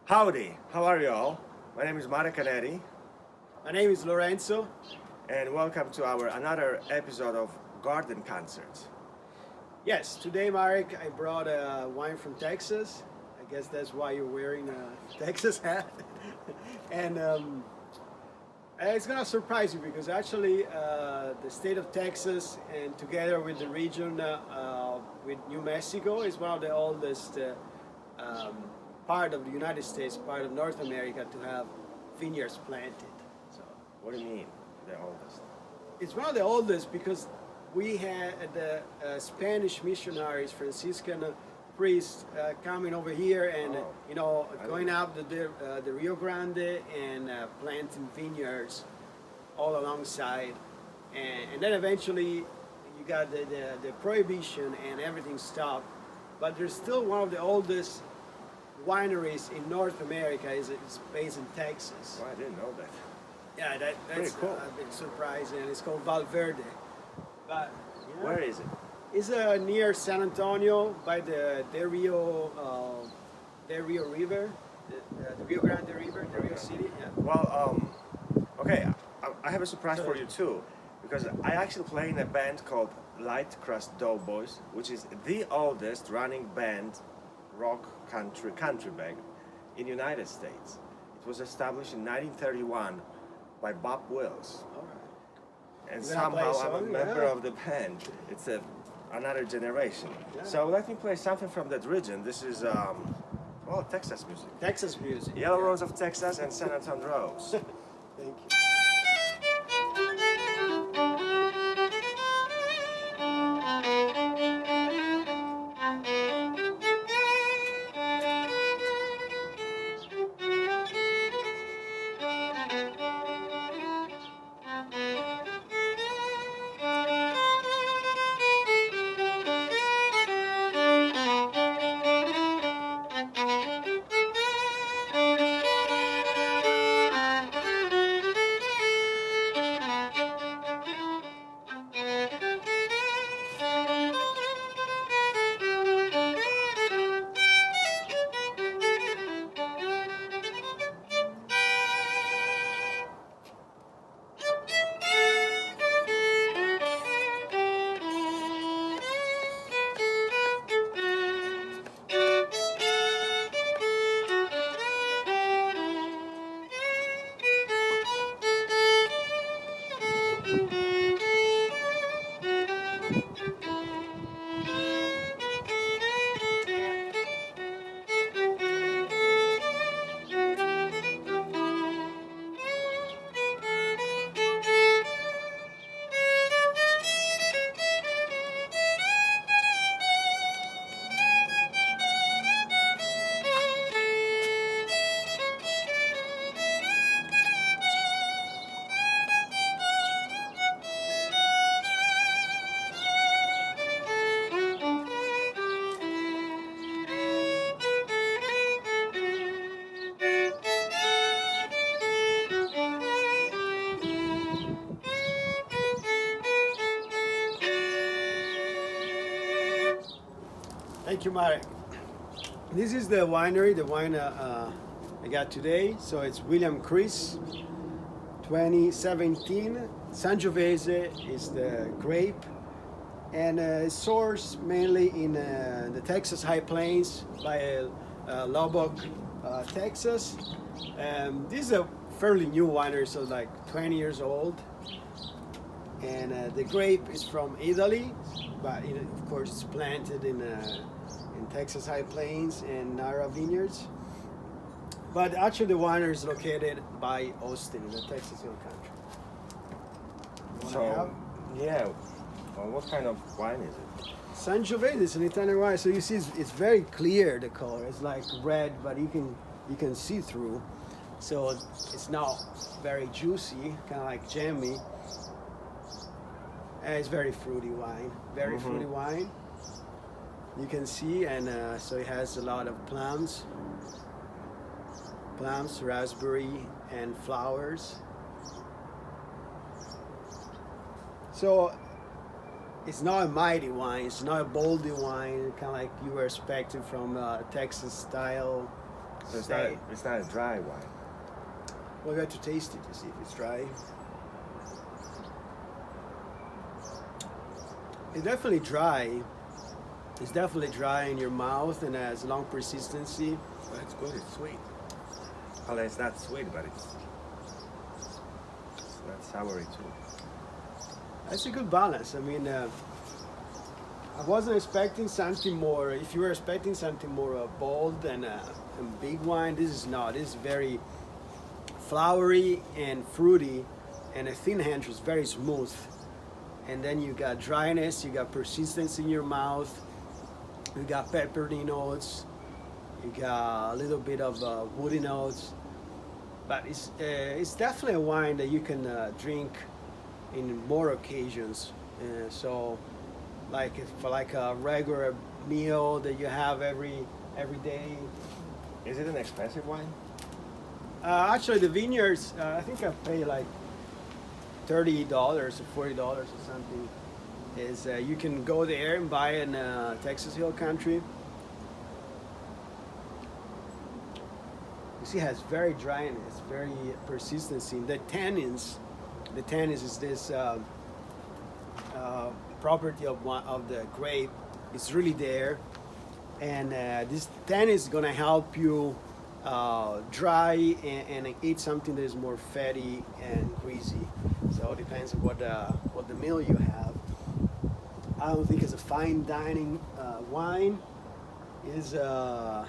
Howdy, how are you all? My name is Marek Canetti, My name is Lorenzo. and welcome to our another episode of Garden Concerts. Yes, today, Marek, I brought a wine from Texas. I guess that's why you're wearing a Texas hat. and it's gonna surprise you because actually, the state of Texas, and together with the region with New Mexico, is one of the oldest um, part of the United States, part of North America, to have vineyards planted. So What do you mean, the oldest? it's one of the oldest because we had the Spanish missionaries, Franciscan priests coming over here and Oh, going up the Rio Grande and planting vineyards all alongside, and then eventually you got the prohibition and everything stopped. But there's still one of the oldest wineries in North America. Is based in Texas. Well, I didn't know that. Yeah, that's Pretty cool. a bit surprising. It's called Valverde. But yeah, Where is it? it's near San Antonio by the Del Rio River, the Rio Grande River, the Rio City. Yeah. Well, okay, I have a surprise for you too, because I actually play in a band called Light Crust Doughboys, which is the oldest running band, rock country band in United States. It was established in 1931 by Bob Wills. All right. And You gonna play a somehow I'm a song? member Yeah. of the band. It's another generation. Yeah. So let me play something from that region. This is well, Texas music. Texas music. Yellow yeah. Rose of Texas and San Antonio Rose. Thank you. Thank you, Marek. This is the winery, the wine I got today. So it's William Chris, 2017. Sangiovese is the grape, and it's sourced mainly in the Texas High Plains by Lubbock, Texas. This is a fairly new winery, so like 20 years old. And the grape is from Italy, but of course it's planted in Texas High Plains and Nara Vineyards. But actually the winery is located by Austin in the Texas Hill Country. So, yeah. Well, what kind of wine is it? Sangiovese is an Italian wine, so you see it's very clear, the color. It's like red, but you can see through. So it's not very juicy, kind of like jammy. And it's very fruity wine, very fruity wine. You can see, and so it has a lot of plums, raspberry, and flowers. So it's not a mighty wine. It's not a boldy wine, kind of like you were expecting from Texas style So stay. it's not a dry wine. We'll get to taste it to see if it's dry. It's definitely dry. It's definitely dry in your mouth and has long persistency. Well, it's good. It's sweet. Well, it's not sweet, but it's not soury too. That's a good balance. I mean, I wasn't expecting something more. If you were expecting something more bold and big wine, this is not. This is very flowery and fruity, and a thin hand is very smooth. And then you got dryness, you got persistence in your mouth, you got peppery notes, you got a little bit of woody notes. But it's definitely a wine that you can drink in more occasions. So, like for like a regular meal that you have every day. Is it an expensive wine? Actually, the vineyards, I think I pay like $30 or $40 or something. Is you can go there and buy in Texas Hill Country. You see, it has very dryness, very persistency. The tannins is this property of the grape. It's really there, and this tannin is gonna help you dry and eat something that is more fatty and greasy. So it depends on what the meal you have. I don't think it's a fine dining wine. Is well,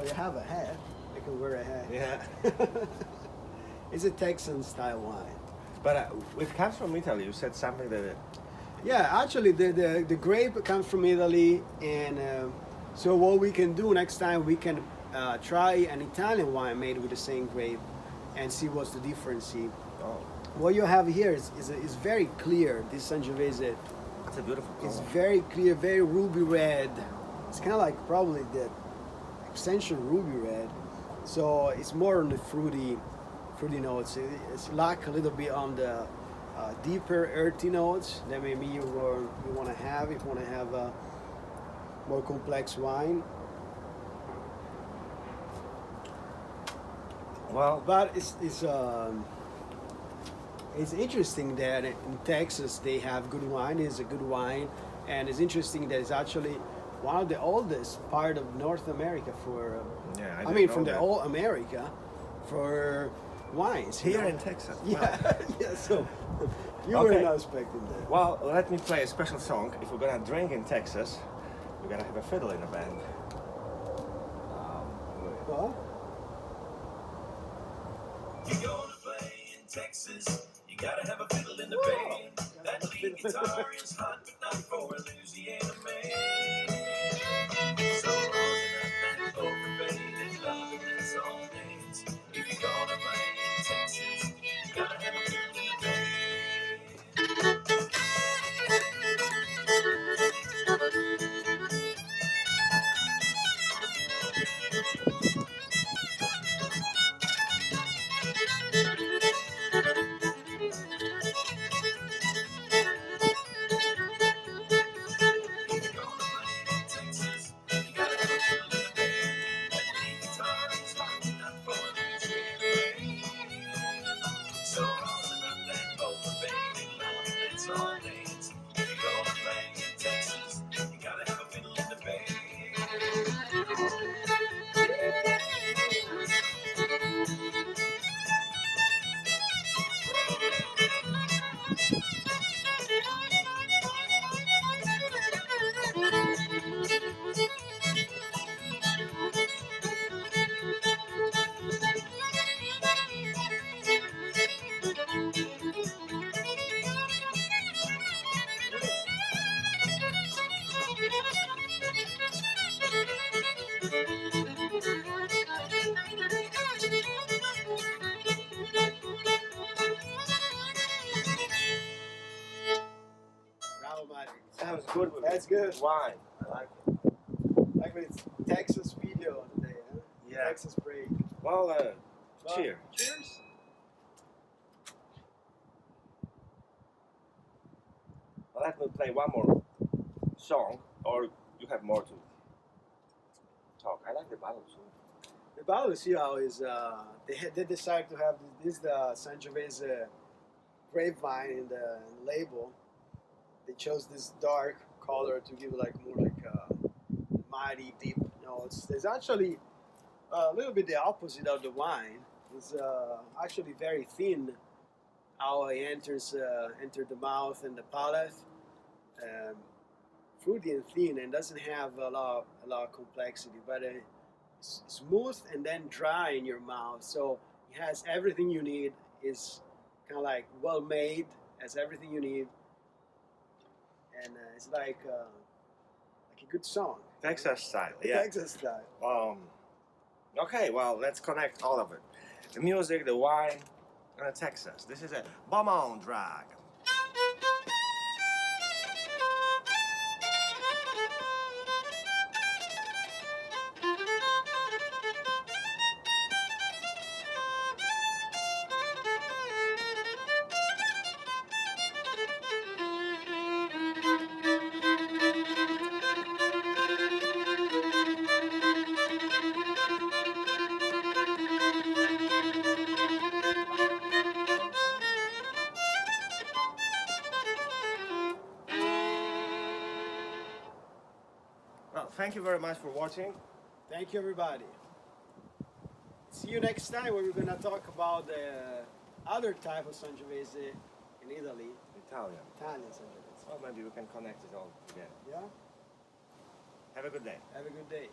you have a hat. You can wear a hat. Yeah. It's a Texan style wine. But it comes from Italy. You said something that. Yeah, actually, the grape comes from Italy, and so what we can do next time, we can try an Italian wine made with the same grape, and see what's the difference. Oh, What you have here is very clear. This Sangiovese it's a beautiful color. is very clear, very ruby red. It's kind of like probably the essential ruby red. So it's more on the fruity notes. It's lack a little bit on the deeper earthy notes that maybe you want to have if you want to have a more complex wine. Well, But it's interesting that in Texas they have good wine. It's a good wine, and it's interesting that it's actually one of the oldest part of North America for. yeah, I mean, didn't from know the that. whole America for wines. you Here know? in Texas. Yeah, Wow. yeah. So you were Okay. not expecting that. Well, let me play a special song. If we're gonna drink in Texas, we gotta have a fiddle in the band. Well, You're gonna play in Texas. You gotta have a fiddle in the band. That lead guitar is hot, but not for a Louisiana man. So rosin up that overfaded love and let's all dance. If you're gonna play in Texas, you gotta have a fiddle in the band. If you're gonna play in Texas, you gotta have a fiddle in the band. That lead guitar is hot, but not for a Louisiana man. So rosin up that overfaded love and let's all dance. If you're gonna play in Texas, you gotta have a fiddle in the band. bravo, Mike. Sounds good with That's good. wine. I like it. Like with Texas video today, huh? Yeah. Texas break. Well, Well, cheer. Cheers. Well, let me play one more song, or you have more to talk I like the bottle too. The bottle, see how is they decided to have this the Sangiovese grapevine in the label. They chose this dark color to give like more like mighty deep notes. There's actually a little bit the opposite of the wine. It's actually very thin. How it enter the mouth and the palate. Fruity and thin, and doesn't have a lot of complexity, but smooth and then dry in your mouth. So it has everything you need. Is kind of like well made. Has everything you need, and it's like a good song. Texas style. Yeah. Texas style. Okay, well, let's connect all of it. The music, the wine, and the Texas. This is a Beaumont drag. Well, thank you very much for watching. Thank you, everybody. See you next time where we're gonna talk about the other type of Sangiovese in Italy, Italian. Italian Sangiovese. Well, maybe we can connect it all together. Yeah. Have a good day. Have a good day.